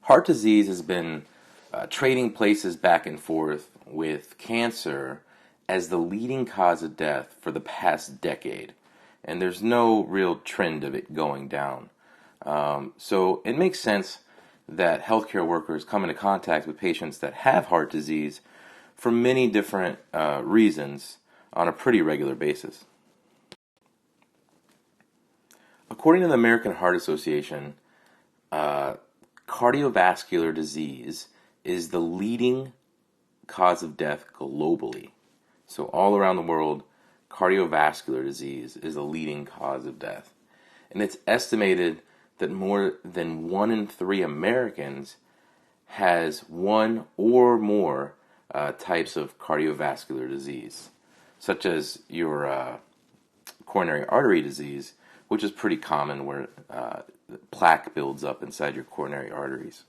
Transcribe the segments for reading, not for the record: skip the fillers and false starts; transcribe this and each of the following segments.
Heart disease has been trading places back and forth with cancer as the leading cause of death for the past decade, and there's no real trend of it going down. So it makes sense that healthcare workers come into contact with patients that have heart disease for many different reasons on a pretty regular basis. According to the American Heart Association, cardiovascular disease is the leading cause of death globally. So all around the world, cardiovascular disease is the leading cause of death. And it's estimated that more than 1 in 3 Americans has one or more types of cardiovascular disease, such as your coronary artery disease, which is pretty common, where plaque builds up inside your coronary arteries.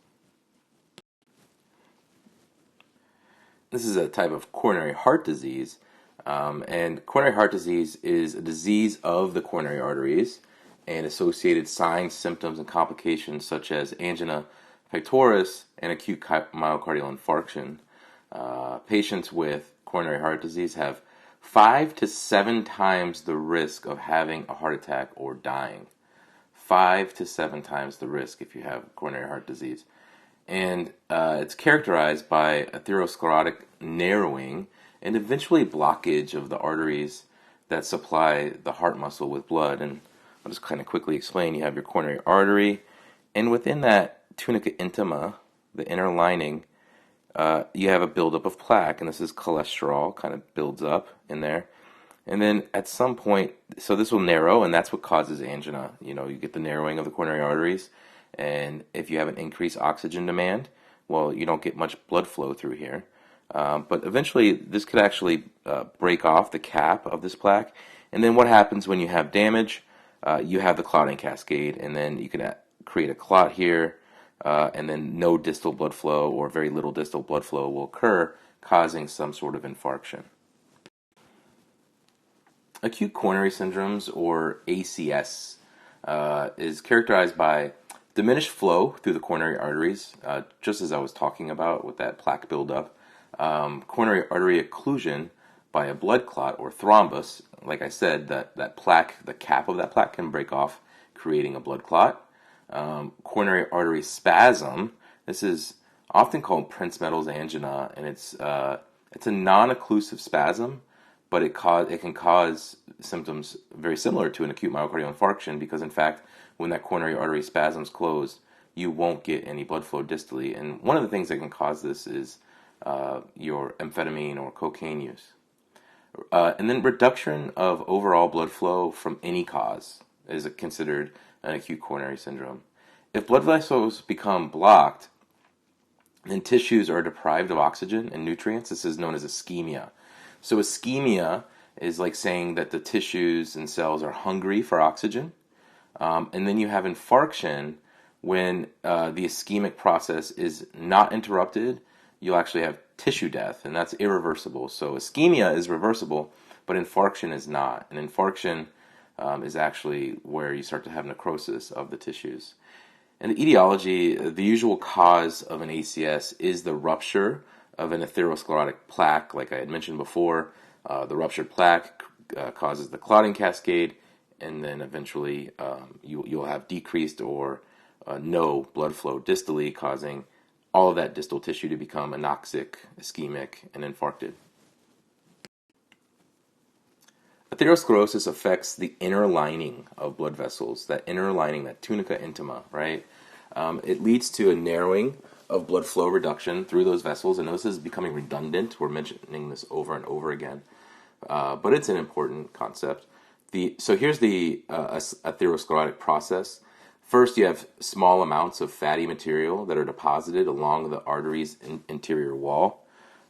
This is a type of coronary heart disease, and coronary heart disease is a disease of the coronary arteries and associated signs, symptoms, and complications such as angina pectoris and acute myocardial infarction. Patients with coronary heart disease have 5 to 7 times the risk of having a heart attack or dying. 5 to 7 times the risk if you have coronary heart disease. And it's characterized by atherosclerotic narrowing and eventually blockage of the arteries that supply the heart muscle with blood. And I'll just kind of quickly explain. You have your coronary artery, and within that tunica intima, the inner lining, you have a buildup of plaque, and this is cholesterol, kind of builds up in there. And then at some point, so this will narrow, and that's what causes angina. You get the narrowing of the coronary arteries, and if you have an increased oxygen demand, well, you don't get much blood flow through here. But eventually, this could actually break off the cap of this plaque. And then what happens when you have damage? You have the clotting cascade, and then you can create a clot here, and then no distal blood flow or very little distal blood flow will occur, causing some sort of infarction. Acute coronary syndromes, or ACS, is characterized by diminished flow through the coronary arteries, just as I was talking about with that plaque buildup. Coronary artery occlusion by a blood clot or thrombus. Like I said, that plaque, the cap of that plaque can break off, creating a blood clot. Coronary artery spasm. This is often called Prince-Meadows angina, and it's a non-occlusive spasm, but it can cause symptoms very similar to an acute myocardial infarction, because in fact, when that coronary artery spasm's closed, you won't get any blood flow distally. And one of the things that can cause this is your amphetamine or cocaine use. And then reduction of overall blood flow from any cause is considered an acute coronary syndrome. If blood vessels become blocked, then tissues are deprived of oxygen and nutrients. This is known as ischemia. So ischemia is like saying that the tissues and cells are hungry for oxygen. And then you have infarction when the ischemic process is not interrupted. You'll actually have tissue death, and that's irreversible. So ischemia is reversible, but infarction is not. And infarction is actually where you start to have necrosis of the tissues. In the etiology, the usual cause of an ACS is the rupture of an atherosclerotic plaque, like I had mentioned before. The ruptured plaque causes the clotting cascade, and then eventually you'll have decreased or no blood flow distally, causing all of that distal tissue to become anoxic, ischemic, and infarcted. Atherosclerosis affects the inner lining of blood vessels, that inner lining, that tunica intima, right? It leads to a narrowing of blood flow reduction through those vessels, and this is becoming redundant. We're mentioning this over and over again, but it's an important concept. So here's the atherosclerotic process. First, you have small amounts of fatty material that are deposited along the artery's interior wall.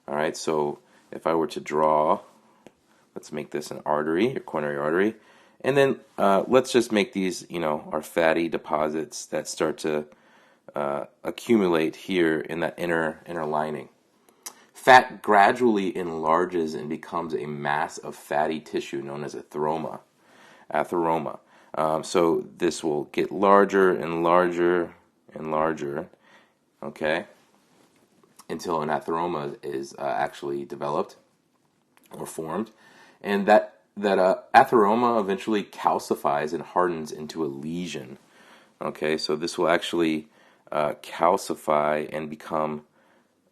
All right, so if I were to draw, let's make this an artery, your coronary artery, and then let's just make these, our fatty deposits that start to accumulate here in that inner lining. Fat gradually enlarges and becomes a mass of fatty tissue known as atheroma. So this will get larger and larger and larger, okay, until an atheroma is actually developed or formed, and that atheroma eventually calcifies and hardens into a lesion. Okay, so this will actually calcify and become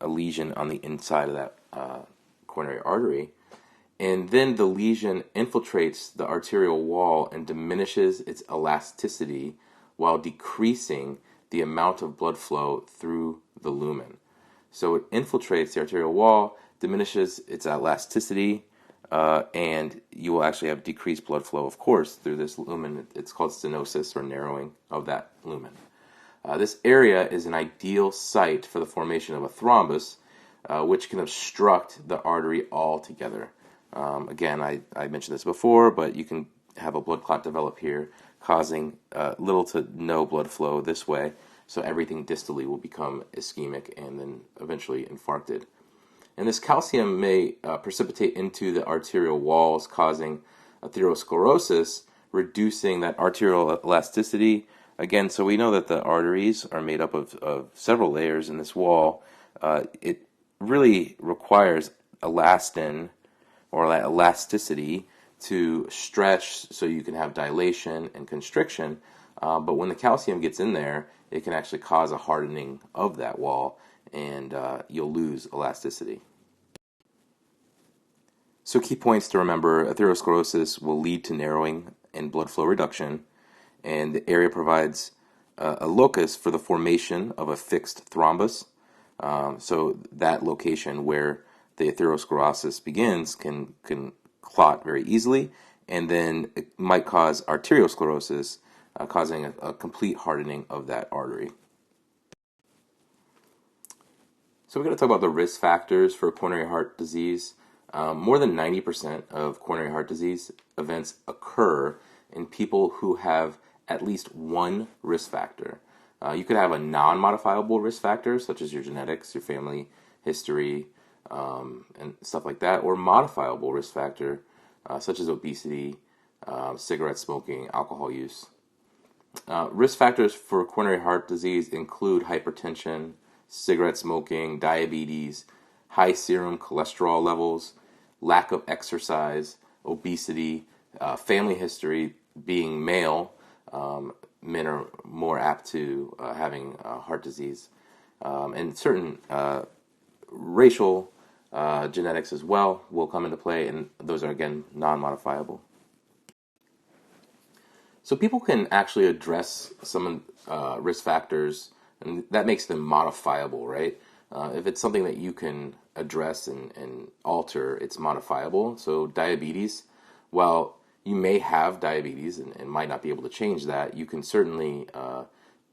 a lesion on the inside of that coronary artery, and then the lesion infiltrates the arterial wall and diminishes its elasticity while decreasing the amount of blood flow through the lumen. So it infiltrates the arterial wall, diminishes its elasticity, and you will actually have decreased blood flow, of course, through this lumen. It's called stenosis, or narrowing of that lumen. This area is an ideal site for the formation of a thrombus, which can obstruct the artery altogether. Again, I mentioned this before, but you can have a blood clot develop here, causing little to no blood flow this way, so everything distally will become ischemic and then eventually infarcted. And this calcium may precipitate into the arterial walls, causing atherosclerosis, reducing that arterial elasticity. Again, so we know that the arteries are made up of several layers in this wall. It really requires elastin, or elasticity, to stretch so you can have dilation and constriction. But when the calcium gets in there, it can actually cause a hardening of that wall, and you'll lose elasticity. So key points to remember: atherosclerosis will lead to narrowing and blood flow reduction, and the area provides a locus for the formation of a fixed thrombus. So that location where the atherosclerosis begins can clot very easily, and then it might cause arteriosclerosis, causing a complete hardening of that artery. So we're going to talk about the risk factors for coronary heart disease. More than 90% of coronary heart disease events occur in people who have at least one risk factor. You could have a non-modifiable risk factor, such as your genetics, your family history, and stuff like that, or modifiable risk factor, such as obesity, cigarette smoking, alcohol use. Risk factors for coronary heart disease include hypertension, cigarette smoking, diabetes, high serum cholesterol levels, lack of exercise, obesity, family history. Being male, men are more apt to having heart disease, and certain racial genetics as well will come into play, and those are, again, non-modifiable. So people can actually address some risk factors, and that makes them modifiable, right? If it's something that you can address and alter, it's modifiable. So diabetes, while you may have diabetes and might not be able to change that, you can certainly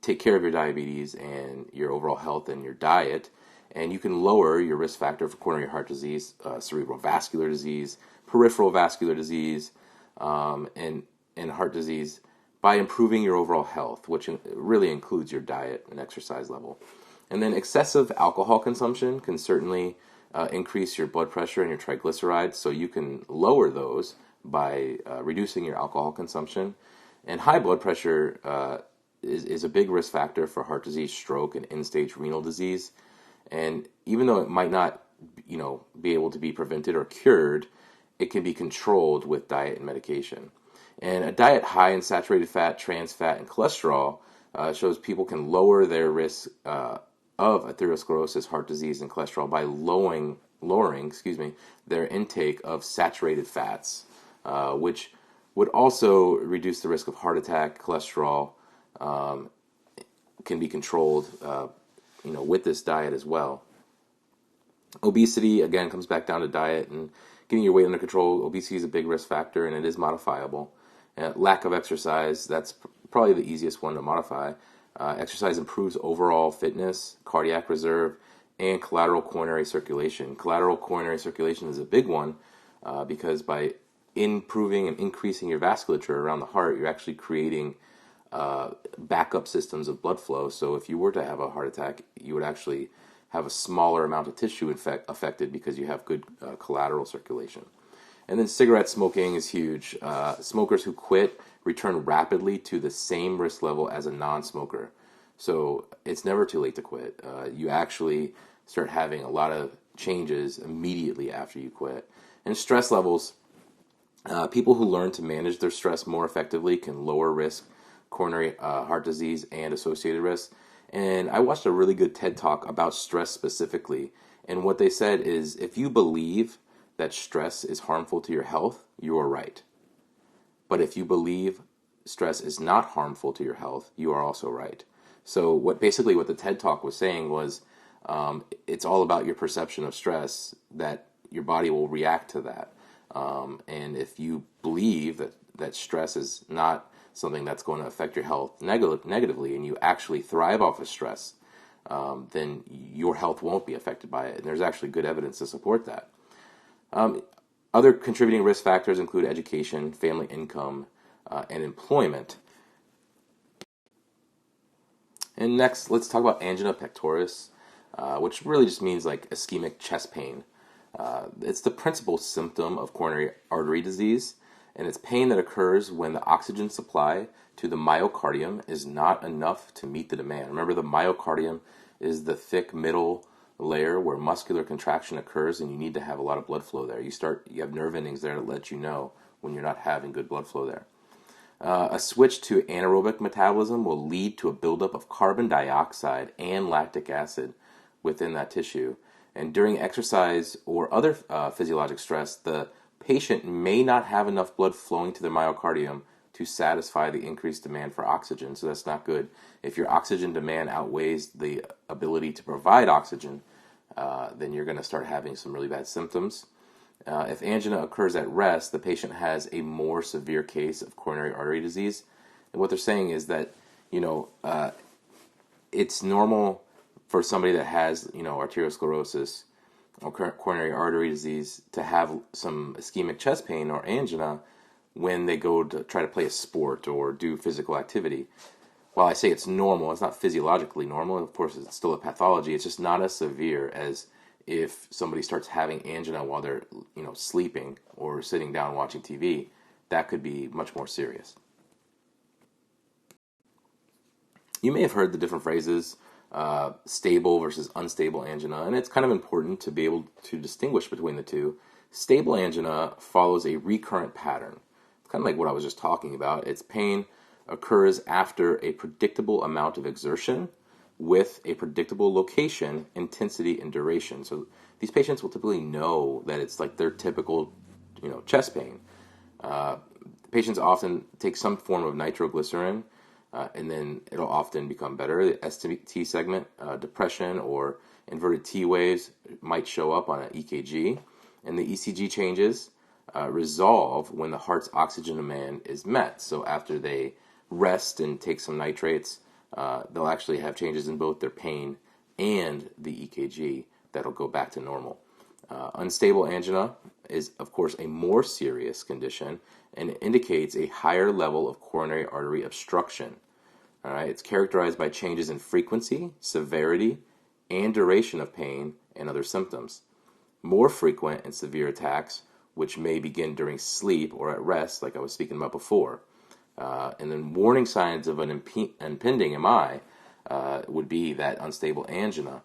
take care of your diabetes and your overall health and your diet, and you can lower your risk factor for coronary heart disease, cerebral vascular disease, peripheral vascular disease, and heart disease by improving your overall health, which really includes your diet and exercise level. And then excessive alcohol consumption can certainly increase your blood pressure and your triglycerides, so you can lower those by reducing your alcohol consumption. And high blood pressure is a big risk factor for heart disease, stroke, and end-stage renal disease. And even though it might not, be able to be prevented or cured, it can be controlled with diet and medication. And a diet high in saturated fat, trans fat, and cholesterol shows people can lower their risk of atherosclerosis, heart disease, and cholesterol by lowering their intake of saturated fats, which would also reduce the risk of heart attack. Cholesterol can be controlled, with this diet as well. Obesity, again, comes back down to diet and getting your weight under control. Obesity is a big risk factor, and it is modifiable. Lack of exercise, that's probably the easiest one to modify. Exercise improves overall fitness, cardiac reserve, and collateral coronary circulation. Collateral coronary circulation is a big one because by improving and increasing your vasculature around the heart, you're actually creating backup systems of blood flow. So if you were to have a heart attack, you would actually have a smaller amount of tissue affected because you have good collateral circulation. And then cigarette smoking is huge. Smokers who quit return rapidly to the same risk level as a non-smoker. So it's never too late to quit. You actually start having a lot of changes immediately after you quit. And stress levels, people who learn to manage their stress more effectively can lower risk coronary heart disease and associated risks. And I watched a really good TED Talk about stress specifically. And what they said is if you believe that stress is harmful to your health, you are right. But if you believe stress is not harmful to your health, you are also right. So what the TED Talk was saying was it's all about your perception of stress, that your body will react to that. And if you believe that stress is not something that's going to affect your health negatively, and you actually thrive off of stress, then your health won't be affected by it. And there's actually good evidence to support that. Other contributing risk factors include education, family income, and employment. And next, let's talk about angina pectoris, which really just means like ischemic chest pain. It's the principal symptom of coronary artery disease, and it's pain that occurs when the oxygen supply to the myocardium is not enough to meet the demand. Remember, the myocardium is the thick middle layer where muscular contraction occurs, and you need to have a lot of blood flow there. You have nerve endings there to let you know when you're not having good blood flow there. A switch to anaerobic metabolism will lead to a buildup of carbon dioxide and lactic acid within that tissue. And during exercise or other physiologic stress, the patient may not have enough blood flowing to their myocardium to satisfy the increased demand for oxygen. So that's not good. If your oxygen demand outweighs the ability to provide oxygen, then you're going to start having some really bad symptoms. If angina occurs at rest, the patient has a more severe case of coronary artery disease. And what they're saying is that, it's normal for somebody that has, arteriosclerosis or coronary artery disease to have some ischemic chest pain or angina when they go to try to play a sport or do physical activity. While I say it's normal, it's not physiologically normal. Of course, it's still a pathology. It's just not as severe as if somebody starts having angina while they're, sleeping or sitting down watching TV. That could be much more serious. You may have heard the different phrases, stable versus unstable angina, and it's kind of important to be able to distinguish between the two. Stable angina follows a recurrent pattern. It's kind of like what I was just talking about. Its pain occurs after a predictable amount of exertion with a predictable location, intensity, and duration. So these patients will typically know that it's like their typical, chest pain. Patients often take some form of nitroglycerin, and then it'll often become better. The ST segment, depression, or inverted T waves might show up on an EKG, and the ECG changes resolve when the heart's oxygen demand is met. So after they rest and take some nitrates, they'll actually have changes in both their pain and the EKG that'll go back to normal. Unstable angina is, of course, a more serious condition and indicates a higher level of coronary artery obstruction. All right, it's characterized by changes in frequency, severity, and duration of pain and other symptoms. More frequent and severe attacks, which may begin during sleep or at rest, like I was speaking about before. And then warning signs of an impending MI would be that unstable angina.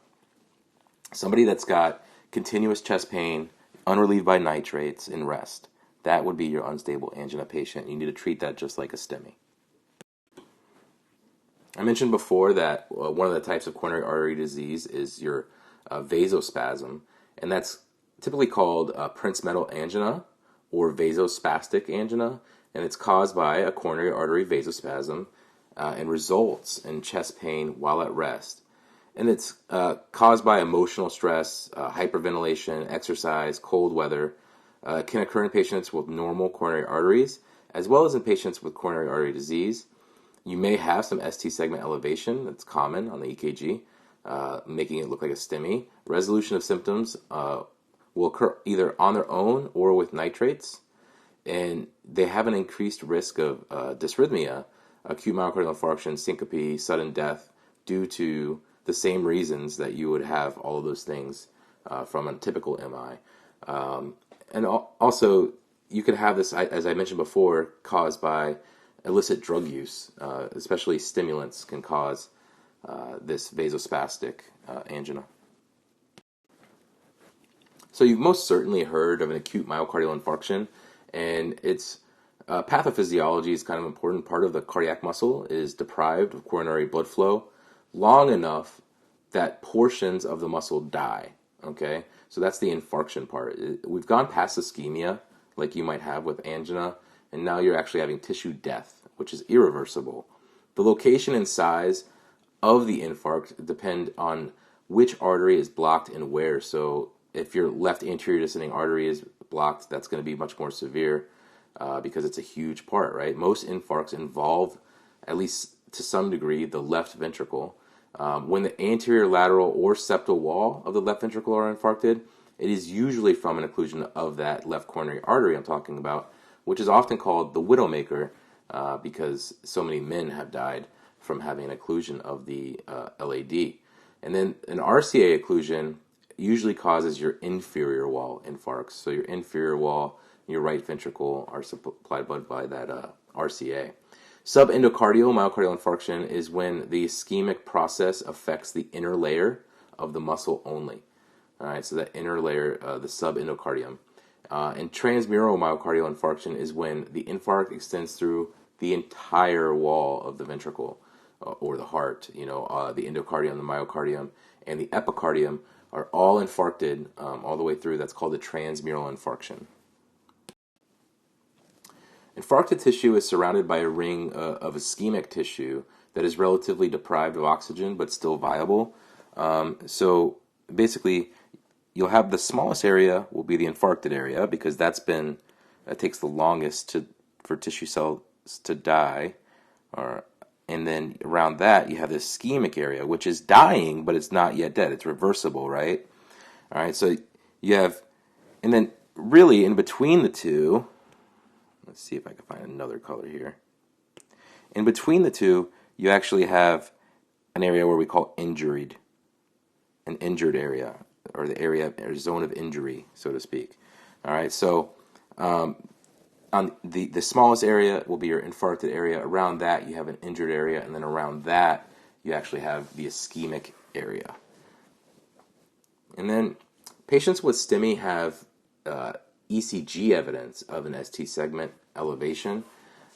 Somebody that's got continuous chest pain, unrelieved by nitrates, and rest, that would be your unstable angina patient. You need to treat that just like a STEMI. I mentioned before that one of the types of coronary artery disease is your vasospasm, and that's typically called Prince-Metal angina or vasospastic angina, and it's caused by a coronary artery vasospasm and results in chest pain while at rest. And it's caused by emotional stress, hyperventilation, exercise, cold weather. It can occur in patients with normal coronary arteries, as well as in patients with coronary artery disease. You may have some ST segment elevation, that's common on the EKG, making it look like a STEMI. Resolution of symptoms will occur either on their own or with nitrates, and they have an increased risk of dysrhythmia, acute myocardial infarction, syncope, sudden death, due to the same reasons that you would have all of those things from a typical MI. And also, you could have this, as I mentioned before, caused by illicit drug use, especially stimulants can cause this vasospastic angina. So you've most certainly heard of an acute myocardial infarction, and its pathophysiology is kind of an important. Part of the cardiac muscle is deprived of coronary blood flow long enough that portions of the muscle die. Okay, so that's the infarction part. We've gone past ischemia, like you might have with angina, and now you're actually having tissue death, which is irreversible. The location and size of the infarct depend on which artery is blocked and where. So if your left anterior descending artery is blocked, that's going to be much more severe because it's a huge part, right? Most infarcts involve, at least to some degree, the left ventricle. When the anterior lateral or septal wall of the left ventricle are infarcted, it is usually from an occlusion of that left coronary artery I'm talking about, which is often called the widowmaker because so many men have died from having an occlusion of the LAD. And then an RCA occlusion usually causes your inferior wall infarcts. So your inferior wall, your right ventricle are supplied blood by that RCA. Subendocardial myocardial infarction is when the ischemic process affects the inner layer of the muscle only. All right, so that inner layer, the subendocardium. And transmural myocardial infarction is when the infarct extends through the entire wall of the ventricle or the heart. The endocardium, the myocardium, and the epicardium are all infarcted all the way through. That's called a transmural infarction. Infarcted tissue is surrounded by a ring of ischemic tissue that is relatively deprived of oxygen but still viable. So basically, you'll have the smallest area will be the infarcted area because that takes the longest for tissue cells to die. And then around that, you have the ischemic area, which is dying, but it's not yet dead. It's reversible, right? All right, so you have, and then really in between the two, let's see if I can find another color here. In between the two, you actually have an area where we call an injured area, or the area or zone of injury, so to speak. All right, so on the smallest area will be your infarcted area. Around that, you have an injured area, and then around that, you actually have the ischemic area. And then patients with STEMI have ECG evidence of an ST segment elevation.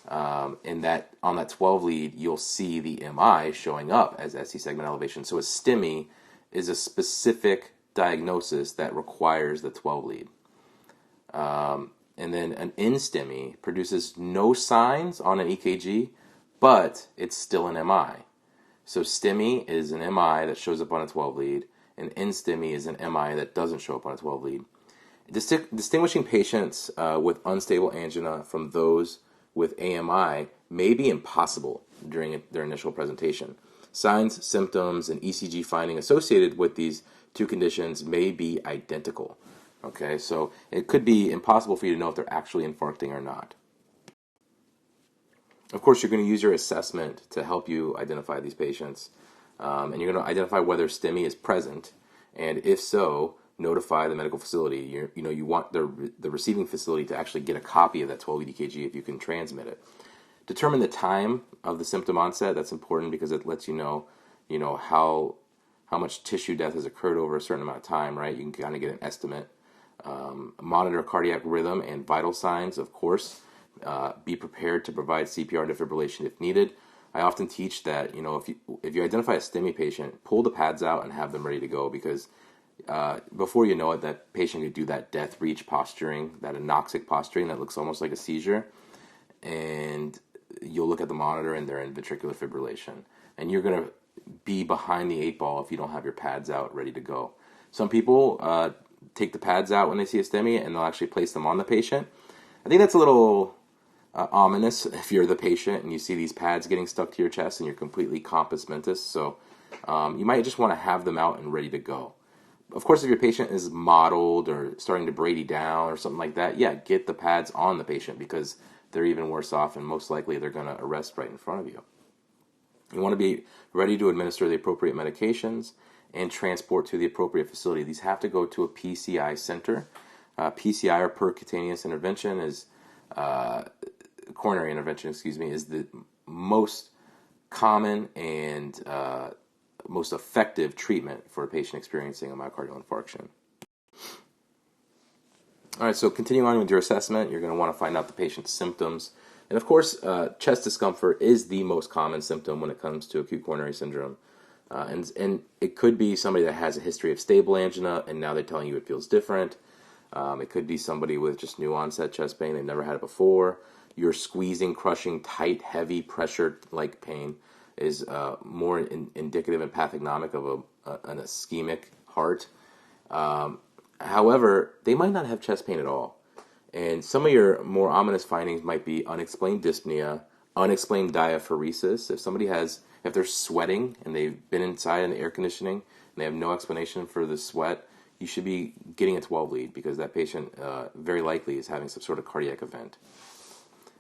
And that on that 12 lead, you'll see the MI showing up as ST segment elevation. So a STEMI is a specific diagnosis that requires the 12 lead. And then an NSTEMI produces no signs on an EKG, but it's still an MI. So STEMI is an MI that shows up on a 12 lead, and NSTEMI is an MI that doesn't show up on a 12 lead. Distinguishing patients with unstable angina from those with AMI may be impossible during their initial presentation. Signs, symptoms, and ECG finding associated with these two conditions may be identical. Okay, so it could be impossible for you to know if they're actually infarcting or not. Of course, you're going to use your assessment to help you identify these patients, and you're going to identify whether STEMI is present, and if so, notify the medical facility. You want the receiving facility to actually get a copy of that 12 EKG if you can transmit it. Determine the time of the symptom onset. That's important because it lets you know how much tissue death has occurred over a certain amount of time, right? You can kind of get an estimate. Monitor cardiac rhythm and vital signs, of course. Be prepared to provide CPR and defibrillation if needed. I often teach that if you identify a STEMI patient, pull the pads out and have them ready to go because before you know it, that patient could do that death reach posturing, that anoxic posturing that looks almost like a seizure, and you'll look at the monitor and they're in ventricular fibrillation, and you're going to be behind the 8 ball if you don't have your pads out ready to go. Some people take the pads out when they see a STEMI and they'll actually place them on the patient. I think that's a little ominous if you're the patient and you see these pads getting stuck to your chest and you're completely compos mentis. So you might just want to have them out and ready to go. Of course, if your patient is mottled or starting to Brady down or something like that, yeah, get the pads on the patient because they're even worse off and most likely they're going to arrest right in front of you. You want to be ready to administer the appropriate medications and transport to the appropriate facility. These have to go to a PCI center. PCI, or percutaneous intervention, is coronary intervention, is the most common and most effective treatment for a patient experiencing a myocardial infarction. All right, so continuing on with your assessment, you're going to want to find out the patient's symptoms. And of course, chest discomfort is the most common symptom when it comes to acute coronary syndrome. And it could be somebody that has a history of stable angina, and now they're telling you it feels different. It could be somebody with just new onset chest pain. They've never had it before. Your squeezing, crushing, tight, heavy, pressure-like pain is more indicative and pathognomic of an ischemic heart. However, they might not have chest pain at all. And some of your more ominous findings might be unexplained dyspnea, unexplained diaphoresis. If they're sweating and they've been inside in the air conditioning and they have no explanation for the sweat, you should be getting a 12 lead because that patient very likely is having some sort of cardiac event.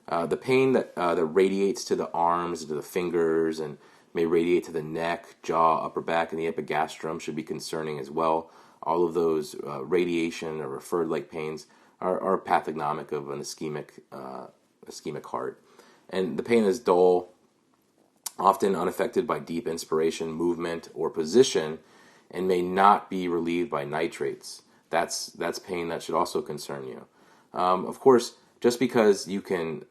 The pain that radiates to the arms, to the fingers, and may radiate to the neck, jaw, upper back, and the epigastrum should be concerning as well. All of those radiation or referred-like pains are pathognomic of an ischemic heart. And the pain is dull, often unaffected by deep inspiration, movement, or position, and may not be relieved by nitrates. That's pain that should also concern you. Of course, just because you can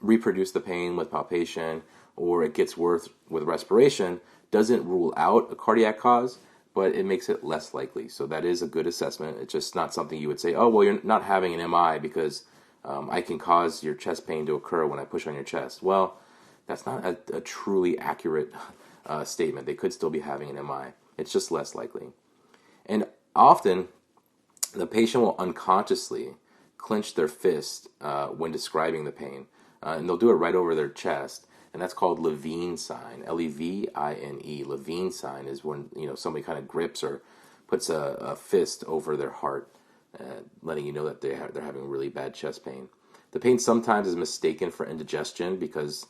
reproduce the pain with palpation or it gets worse with respiration doesn't rule out a cardiac cause, but it makes it less likely. So that is a good assessment. It's just not something you would say, oh, well, you're not having an MI because I can cause your chest pain to occur when I push on your chest. Well, that's not a truly accurate statement. They could still be having an MI. It's just less likely. And often, the patient will unconsciously clench their fist when describing the pain. And they'll do it right over their chest. And that's called Levine sign, Levine. Levine sign is when somebody kind of grips or puts a fist over their heart, letting you know that they're having really bad chest pain. The pain sometimes is mistaken for indigestion because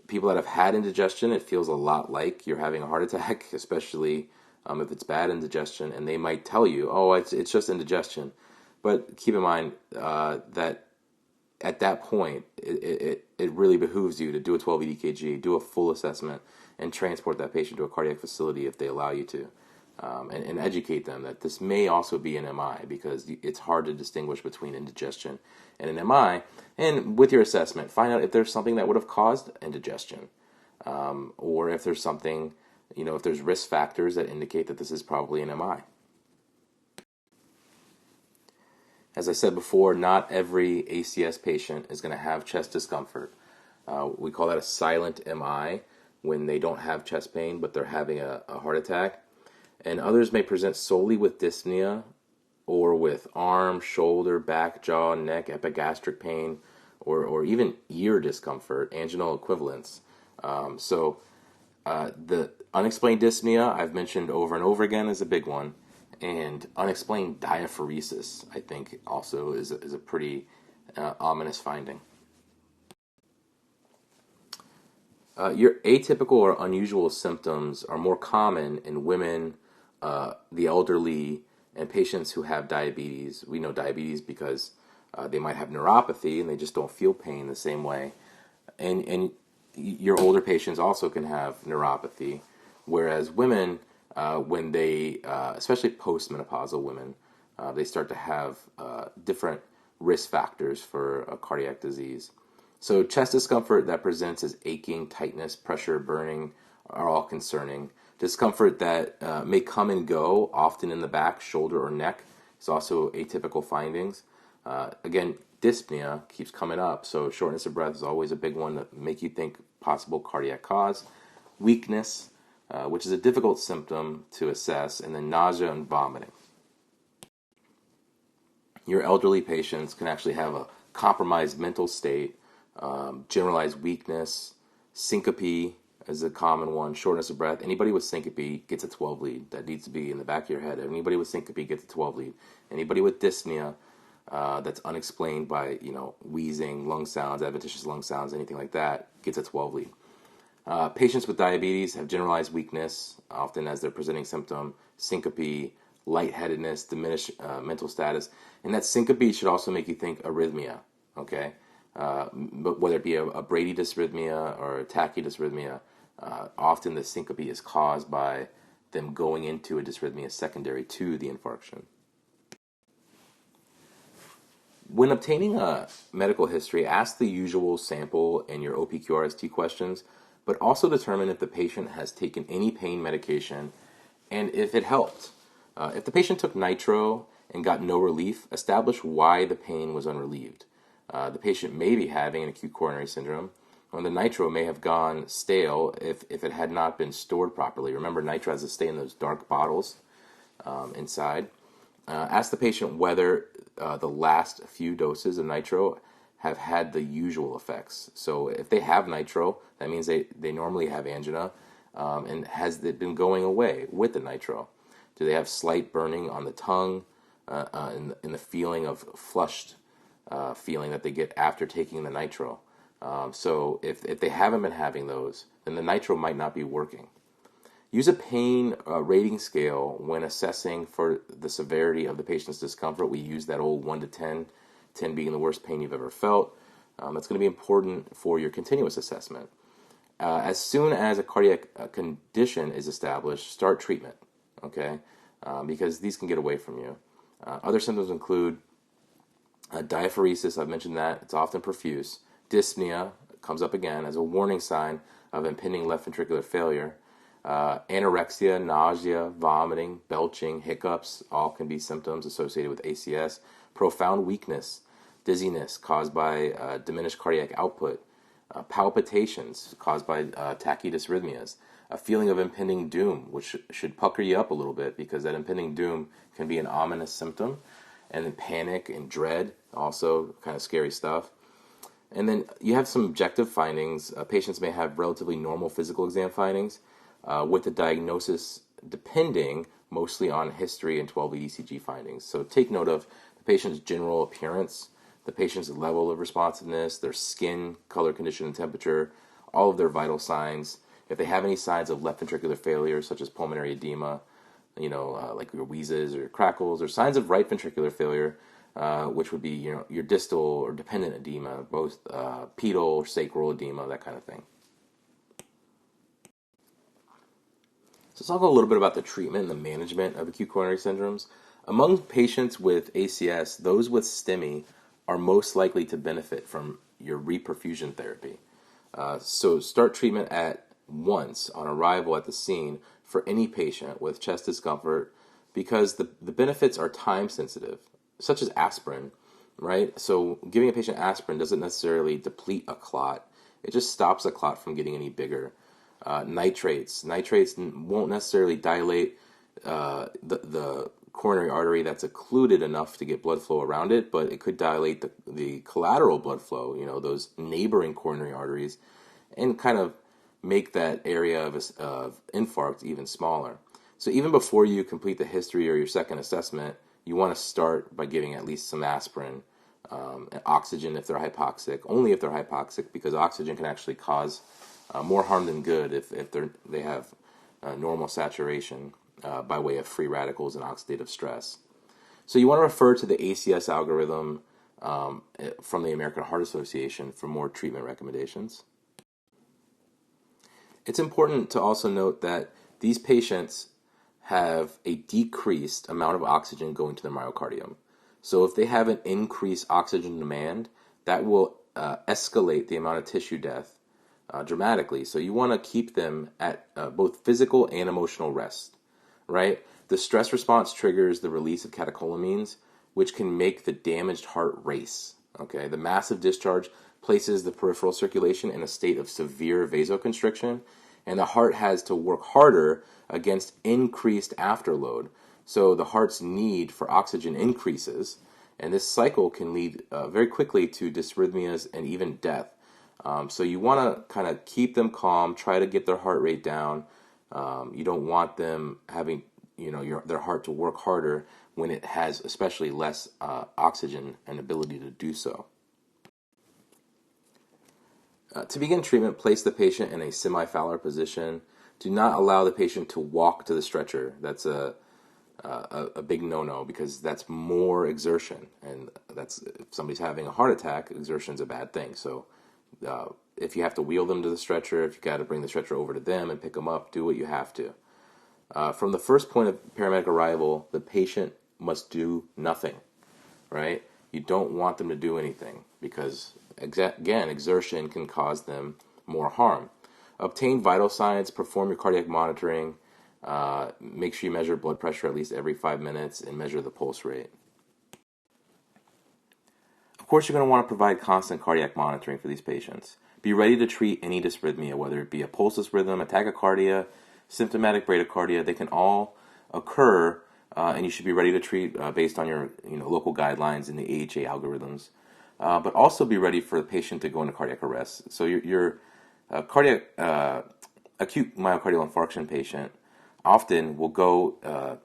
people that have had indigestion, it feels a lot like you're having a heart attack, especially if it's bad indigestion, and they might tell you, oh, it's just indigestion. But keep in mind that at that point, it really behooves you to do a 12-lead EKG, do a full assessment, and transport that patient to a cardiac facility if they allow you to, and educate them that this may also be an MI because it's hard to distinguish between indigestion and an MI. And with your assessment, find out if there's something that would have caused indigestion, or if there's something, if there's risk factors that indicate that this is probably an MI. As I said before, not every ACS patient is going to have chest discomfort. We call that a silent MI when they don't have chest pain, but they're having a heart attack. And others may present solely with dyspnea or with arm, shoulder, back, jaw, neck, epigastric pain, or even ear discomfort, anginal equivalents. So the unexplained dyspnea, I've mentioned over and over again, is a big one. And unexplained diaphoresis, I think, also is a pretty ominous finding. Your atypical or unusual symptoms are more common in women, the elderly, and patients who have diabetes. We know diabetes because they might have neuropathy and they just don't feel pain the same way. And your older patients also can have neuropathy, whereas women, when they, especially postmenopausal women, they start to have different risk factors for a cardiac disease. So chest discomfort that presents as aching, tightness, pressure, burning are all concerning. Discomfort that may come and go, often in the back, shoulder, or neck, is also atypical findings. Again, dyspnea keeps coming up, so shortness of breath is always a big one that make you think possible cardiac cause. Weakness, which is a difficult symptom to assess, and then nausea and vomiting. Your elderly patients can actually have a compromised mental state, generalized weakness, syncope is a common one, shortness of breath. Anybody with syncope gets a 12 lead. That needs to be in the back of your head. Anybody with syncope gets a 12 lead. Anybody with dyspnea that's unexplained by wheezing, lung sounds, adventitious lung sounds, anything like that, gets a 12 lead. Patients with diabetes have generalized weakness, often as their presenting symptom, syncope, lightheadedness, diminished mental status, and that syncope should also make you think arrhythmia, okay? But whether it be a Brady dysrhythmia or a tachydysrhythmia, Often the syncope is caused by them going into a dysrhythmia secondary to the infarction. When obtaining a medical history, ask the usual sample and your OPQRST questions, but also determine if the patient has taken any pain medication and if it helped. If the patient took nitro and got no relief, establish why the pain was unrelieved. The patient may be having an acute coronary syndrome, or the nitro may have gone stale if it had not been stored properly. Remember, nitro has to stay in those dark bottles inside. Ask the patient whether the last few doses of nitro have had the usual effects. So if they have nitro, that means they normally have angina, and has it been going away with the nitro? Do they have slight burning on the tongue, in the feeling of flushed feeling that they get after taking the nitro? So if they haven't been having those, then the nitro might not be working. Use a pain rating scale when assessing for the severity of the patient's discomfort. We use that old 1 to 10, 10 being the worst pain you've ever felt. That's going to be important for your continuous assessment. As soon as a cardiac condition is established, start treatment, okay? Because these can get away from you. Other symptoms include diaphoresis. I've mentioned that. It's often profuse. Dyspnea comes up again as a warning sign of impending left ventricular failure. Anorexia, nausea, vomiting, belching, hiccups, all can be symptoms associated with ACS. Profound weakness, dizziness caused by diminished cardiac output, palpitations caused by tachydysrhythmias, a feeling of impending doom, which should pucker you up a little bit because that impending doom can be an ominous symptom, and then panic and dread, also kind of scary stuff. And then you have some objective findings. Patients may have relatively normal physical exam findings, with the diagnosis depending mostly on history and 12-lead ECG findings. So take note of the patient's general appearance, the patient's level of responsiveness, their skin, color, condition, and temperature, all of their vital signs. If they have any signs of left ventricular failure, such as pulmonary edema, like your wheezes or crackles, or signs of right ventricular failure, which would be your distal or dependent edema, both pedal or sacral edema, that kind of thing. So let's talk a little bit about the treatment and the management of acute coronary syndromes. Among patients with ACS, those with STEMI are most likely to benefit from your reperfusion therapy. So start treatment at once on arrival at the scene for any patient with chest discomfort, because the benefits are time sensitive, such as aspirin, right? So giving a patient aspirin doesn't necessarily deplete a clot. It just stops a clot from getting any bigger. Nitrates won't necessarily dilate the coronary artery that's occluded enough to get blood flow around it, but it could dilate the collateral blood flow, those neighboring coronary arteries, and kind of make that area of infarct even smaller. So even before you complete the history or your second assessment, you want to start by giving at least some aspirin, oxygen if they're hypoxic, only if they're hypoxic, because oxygen can actually cause more harm than good if they have normal saturation by way of free radicals and oxidative stress. So you want to refer to the ACS algorithm from the American Heart Association for more treatment recommendations. It's important to also note that these patients have a decreased amount of oxygen going to their myocardium. So if they have an increased oxygen demand, that will escalate the amount of tissue death dramatically. So you want to keep them at both physical and emotional rest, right? The stress response triggers the release of catecholamines, which can make the damaged heart race, okay? The massive discharge places the peripheral circulation in a state of severe vasoconstriction, and the heart has to work harder against increased afterload. So the heart's need for oxygen increases, and this cycle can lead very quickly to dysrhythmias and even death. So you want to kind of keep them calm, try to get their heart rate down. You don't want them having their heart to work harder when it has especially less oxygen and ability to do so. To begin treatment, place the patient in a semi-Fowler position. Do not allow the patient to walk to the stretcher. That's a big no-no, because that's more exertion, and if somebody's having a heart attack, exertion's a bad thing. So If you have to wheel them to the stretcher, if you got to bring the stretcher over to them and pick them up, do what you have to. From the first point of paramedic arrival, the patient must do nothing, right? You don't want them to do anything because, again, exertion can cause them more harm. Obtain vital signs, perform your cardiac monitoring, make sure you measure blood pressure at least every 5 minutes, and measure the pulse rate. Of course, you're going to want to provide constant cardiac monitoring for these patients. Be ready to treat any dysrhythmia, whether it be a pulseless rhythm, a tachycardia, symptomatic bradycardia. They can all occur, and you should be ready to treat based on your local guidelines and the AHA algorithms. But also be ready for the patient to go into cardiac arrest. So your acute myocardial infarction patient often will go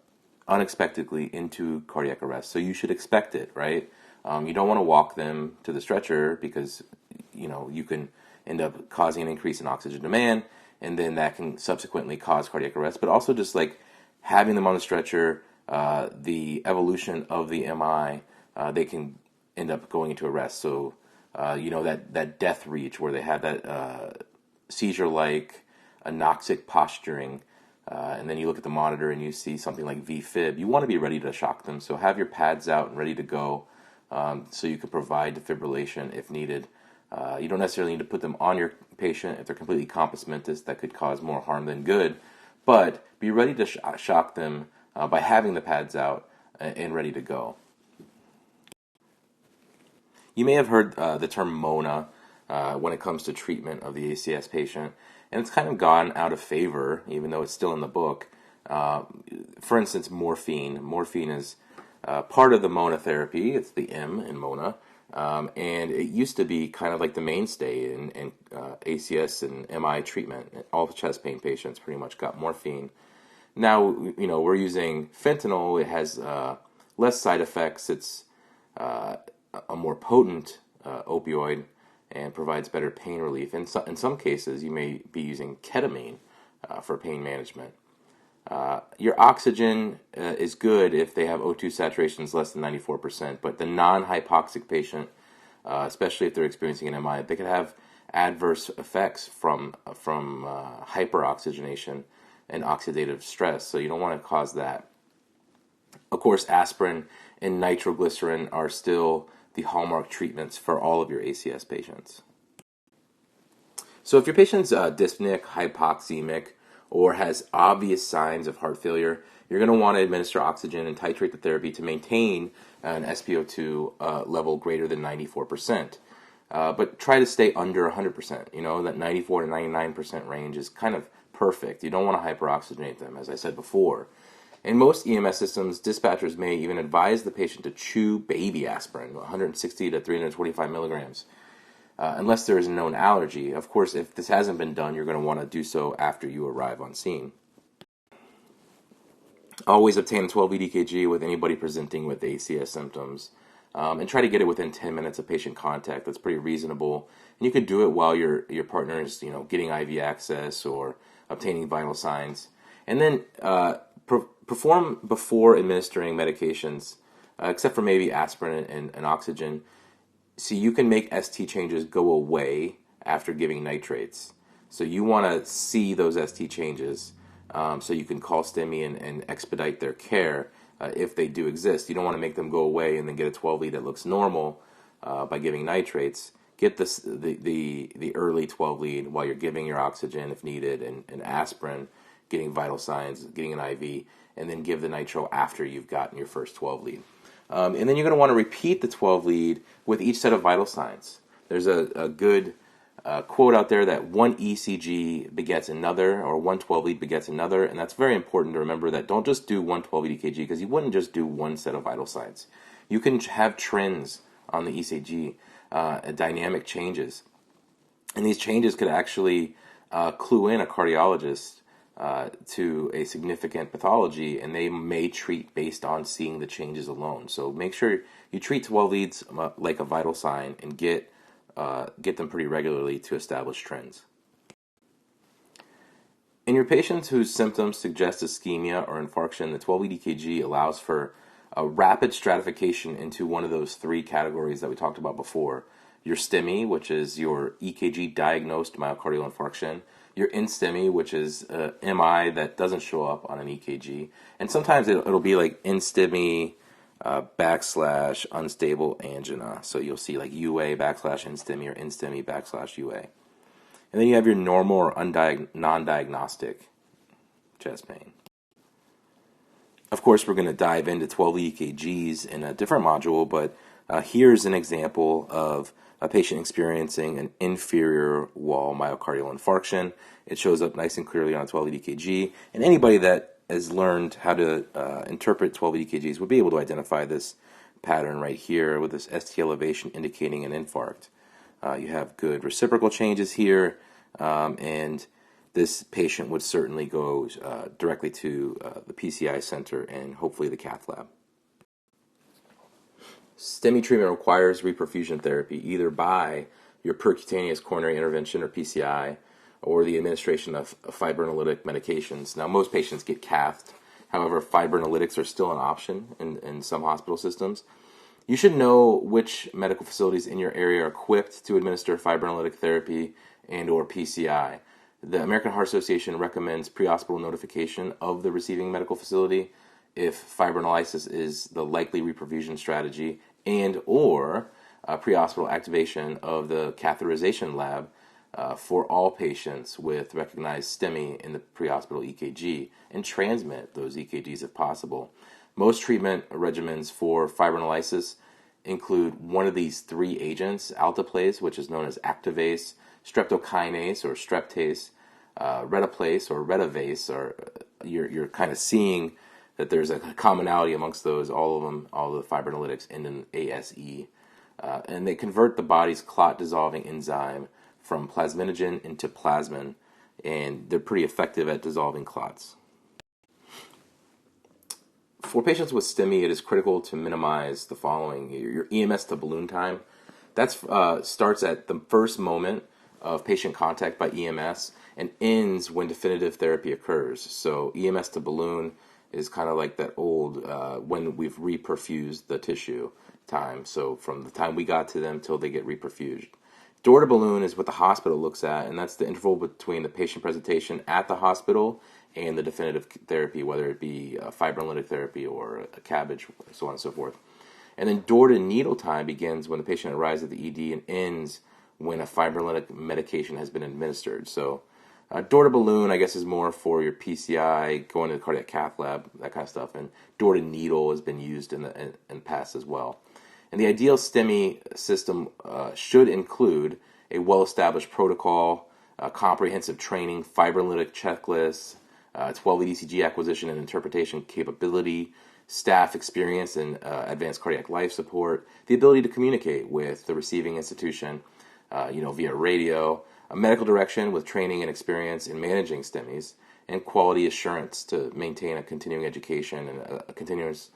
unexpectedly into cardiac arrest. So you should expect it, right? You don't want to walk them to the stretcher because you can end up causing an increase in oxygen demand, and then that can subsequently cause cardiac arrest. But also just like having them on the stretcher, the evolution of the MI, they can end up going into arrest. So that death reach where they have that seizure-like anoxic posturing, and then you look at the monitor and you see something like VFib, you want to be ready to shock them. So have your pads out and ready to go, so you can provide defibrillation if needed. You don't necessarily need to put them on your patient if they're completely compos mentis. That could cause more harm than good, but be ready to shock them by having the pads out and ready to go. You may have heard the term MONA when it comes to treatment of the ACS patient, and it's kind of gone out of favor, even though it's still in the book. For instance, morphine. Morphine is part of the MONA therapy. It's the M in MONA, and it used to be kind of like the mainstay in ACS and MI treatment. All the chest pain patients pretty much got morphine. Now, we're using fentanyl. It has less side effects. It's a more potent opioid and provides better pain relief. In some cases, you may be using ketamine for pain management. Your oxygen is good if they have O2 saturations less than 94%, but the non-hypoxic patient, especially if they're experiencing an MI, they could have adverse effects from hyperoxygenation and oxidative stress, so you don't want to cause that. Of course, aspirin and nitroglycerin are still the hallmark treatments for all of your ACS patients. So if your patient's dyspneic, hypoxemic, or has obvious signs of heart failure, you're going to want to administer oxygen and titrate the therapy to maintain an SpO2 level greater than 94%. But try to stay under 100%. That 94 to 99% range is kind of perfect. You don't want to hyperoxygenate them, as I said before. In most EMS systems, dispatchers may even advise the patient to chew baby aspirin, 160 to 325 milligrams, unless there is a known allergy. Of course, if this hasn't been done, you're going to want to do so after you arrive on scene. Always obtain a 12-lead EKG with anybody presenting with ACS symptoms, and try to get it within 10 minutes of patient contact. That's pretty reasonable. And you can do it while your partner is getting IV access or obtaining vital signs. And then perform before administering medications, except for maybe aspirin and oxygen. So you can make ST changes go away after giving nitrates. So you want to see those ST changes so you can call STEMI and expedite their care if they do exist. You don't want to make them go away and then get a 12-lead that looks normal by giving nitrates. Get the early 12-lead while you're giving your oxygen if needed and aspirin, getting vital signs, getting an IV, and then give the nitro after you've gotten your first 12-lead. And then you're going to want to repeat the 12-lead with each set of vital signs. There's a good quote out there that one ECG begets another, or one 12-lead begets another, and that's very important to remember that don't just do one 12-lead EKG, because you wouldn't just do one set of vital signs. You can have trends on the ECG, dynamic changes, and these changes could actually clue in a cardiologist to a significant pathology, and they may treat based on seeing the changes alone. So make sure you treat 12 leads like a vital sign and get them pretty regularly to establish trends. In your patients whose symptoms suggest ischemia or infarction, the 12-lead EKG allows for a rapid stratification into one of those three categories that we talked about before. your STEMI, which is your EKG diagnosed myocardial infarction, your InSTEMI, which is MI that doesn't show up on an EKG, and sometimes it'll be like InSTEMI backslash unstable angina. So you'll see like UA backslash InSTEMI or InSTEMI backslash UA. And then you have your normal or non-diagnostic chest pain. Of course, we're going to dive into 12 EKGs in a different module, but here's an example of a patient experiencing an inferior wall myocardial infarction. It shows up nice and clearly on a 12 EKG, and anybody that has learned how to interpret 12 EKGs would be able to identify this pattern right here with this ST elevation indicating an infarct. You have good reciprocal changes here, and this patient would certainly go directly to the PCI center and hopefully the cath lab. STEMI treatment requires reperfusion therapy either by your percutaneous coronary intervention or PCI or the administration of fibrinolytic medications. Now, most patients get cathed. However, fibrinolytics are still an option in some hospital systems. You should know which medical facilities in your area are equipped to administer fibrinolytic therapy and or PCI. The American Heart Association recommends pre-hospital notification of the receiving medical facility if fibrinolysis is the likely reperfusion strategy, and or pre-hospital activation of the catheterization lab for all patients with recognized STEMI in the pre-hospital EKG, and transmit those EKGs if possible. Most treatment regimens for fibrinolysis include one of these three agents: alteplase, which is known as Activase, streptokinase or streptase, retaplase or retavase. Or you're kind of seeing that there's a commonality amongst those, all of them, all of the fibrinolytics end in ASE. And they convert the body's clot-dissolving enzyme from plasminogen into plasmin, and they're pretty effective at dissolving clots. For patients with STEMI, it is critical to minimize the following: your EMS to balloon time. That starts at the first moment of patient contact by EMS and ends when definitive therapy occurs. So EMS to balloon is kind of like that old when we've reperfused the tissue time. So from the time we got to them till they get reperfused. Door to balloon is what the hospital looks at, and that's the interval between the patient presentation at the hospital and the definitive therapy, whether it be fibrinolytic therapy or a cabbage, so on and so forth. And then door to needle time begins when the patient arrives at the ED and ends when a fibrinolytic medication has been administered. So door to balloon, I guess, is more for your PCI, going to the cardiac cath lab, that kind of stuff. And door to needle has been used in the past as well. And the ideal STEMI system should include a well-established protocol, comprehensive training, fibrinolytic checklists, 12-lead ECG acquisition and interpretation capability, staff experience in advanced cardiac life support, the ability to communicate with the receiving institution, via radio, a medical direction with training and experience in managing STEMIs, and quality assurance to maintain a continuing education and a continuous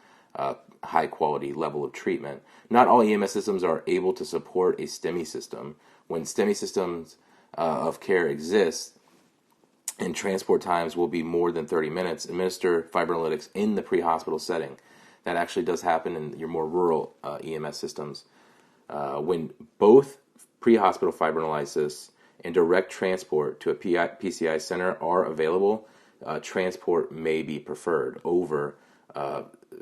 high-quality level of treatment. Not all EMS systems are able to support a STEMI system. When STEMI systems of care exist, and transport times will be more than 30 minutes, administer fibrinolytics in the pre-hospital setting. That actually does happen in your more rural EMS systems. When both pre-hospital fibrinolysis and direct transport to a PCI center are available, transport may be preferred over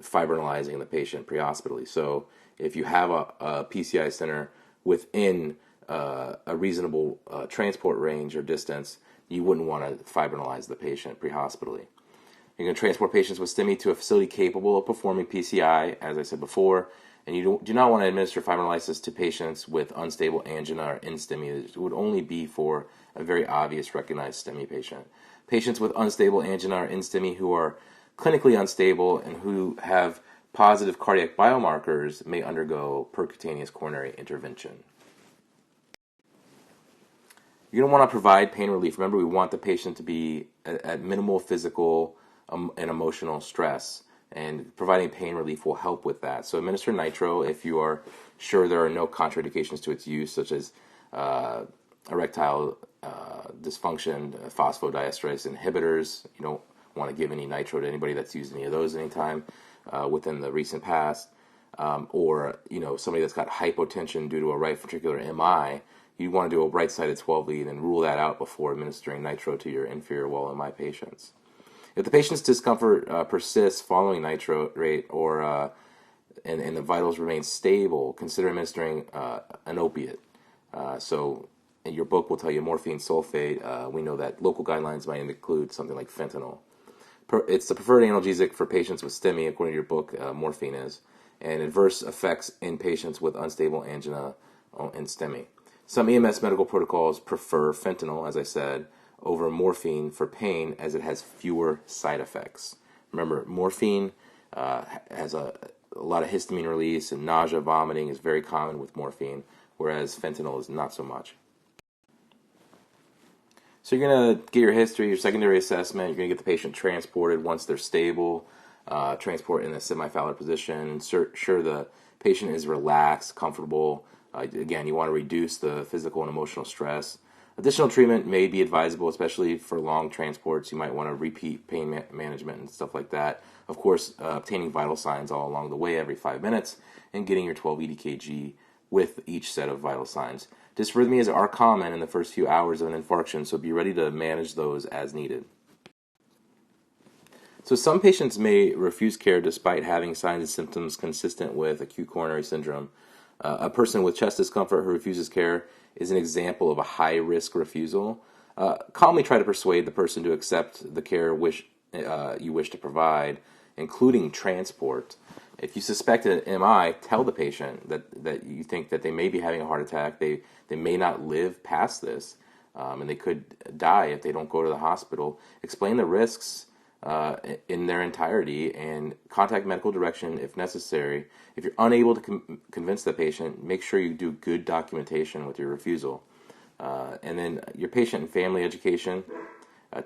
fibrinolyzing the patient pre-hospitally. So if you have a PCI center within a reasonable transport range or distance, you wouldn't want to fibrinolyze the patient pre-hospitally. You're going to transport patients with STEMI to a facility capable of performing PCI, as I said before, and you do not want to administer fibrinolysis to patients with unstable angina or InSTEMI. It would only be for a very obvious recognized STEMI patient. Patients with unstable angina or InSTEMI who are clinically unstable and who have positive cardiac biomarkers may undergo percutaneous coronary intervention. You're going to want to provide pain relief. Remember, we want the patient to be at minimal physical and emotional stress, and providing pain relief will help with that. So administer nitro if you are sure there are no contraindications to its use, such as erectile dysfunction, phosphodiesterase inhibitors. You don't want to give any nitro to anybody that's used any of those anytime within the recent past. or somebody that's got hypotension due to a right ventricular MI, you want to do a right-sided 12 lead and rule that out before administering nitro to your inferior wall MI patients. If the patient's discomfort persists following nitrate and the vitals remain stable, consider administering an opiate. So in your book will tell you morphine sulfate. We know that local guidelines might include something like fentanyl. It's the preferred analgesic for patients with STEMI, according to your book, morphine is, and adverse effects in patients with unstable angina and STEMI. Some EMS medical protocols prefer fentanyl, as I said, over morphine for pain as it has fewer side effects. Remember, morphine has a lot of histamine release, and nausea, vomiting is very common with morphine, whereas fentanyl is not so much. So you're going to get your history, your secondary assessment. You're going to get the patient transported once they're stable, transport in a semi-Fowler position, ensure the patient is relaxed, comfortable. Again, you want to reduce the physical and emotional stress. Additional treatment may be advisable, especially for long transports. You might want to repeat pain management and stuff like that. Of course, obtaining vital signs all along the way every 5 minutes and getting your 12 EDKG with each set of vital signs. Dysrhythmias are common in the first few hours of an infarction, so be ready to manage those as needed. So some patients may refuse care despite having signs and symptoms consistent with acute coronary syndrome. A person with chest discomfort who refuses care is an example of a high-risk refusal. Calmly try to persuade the person to accept the care you wish to provide, including transport. If you suspect an MI, tell the patient that you think that they may be having a heart attack. They may not live past this, and they could die if they don't go to the hospital. Explain the risks in their entirety and contact medical direction if necessary. If you're unable to convince the patient, make sure you do good documentation with your refusal. And then your patient and family education.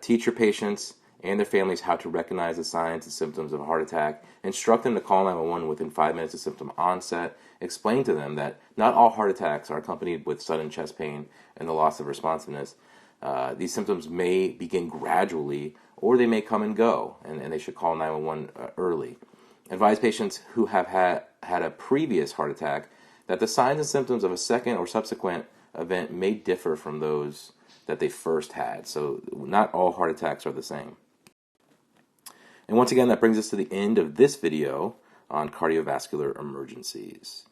Teach your patients and their families how to recognize the signs and symptoms of a heart attack. Instruct them to call 911 within 5 minutes of symptom onset. Explain to them that not all heart attacks are accompanied with sudden chest pain and the loss of responsiveness. These symptoms may begin gradually, or they may come and go, and they should call 911 early. Advise patients who have had a previous heart attack that the signs and symptoms of a second or subsequent event may differ from those that they first had. So not all heart attacks are the same. And once again, that brings us to the end of this video on cardiovascular emergencies.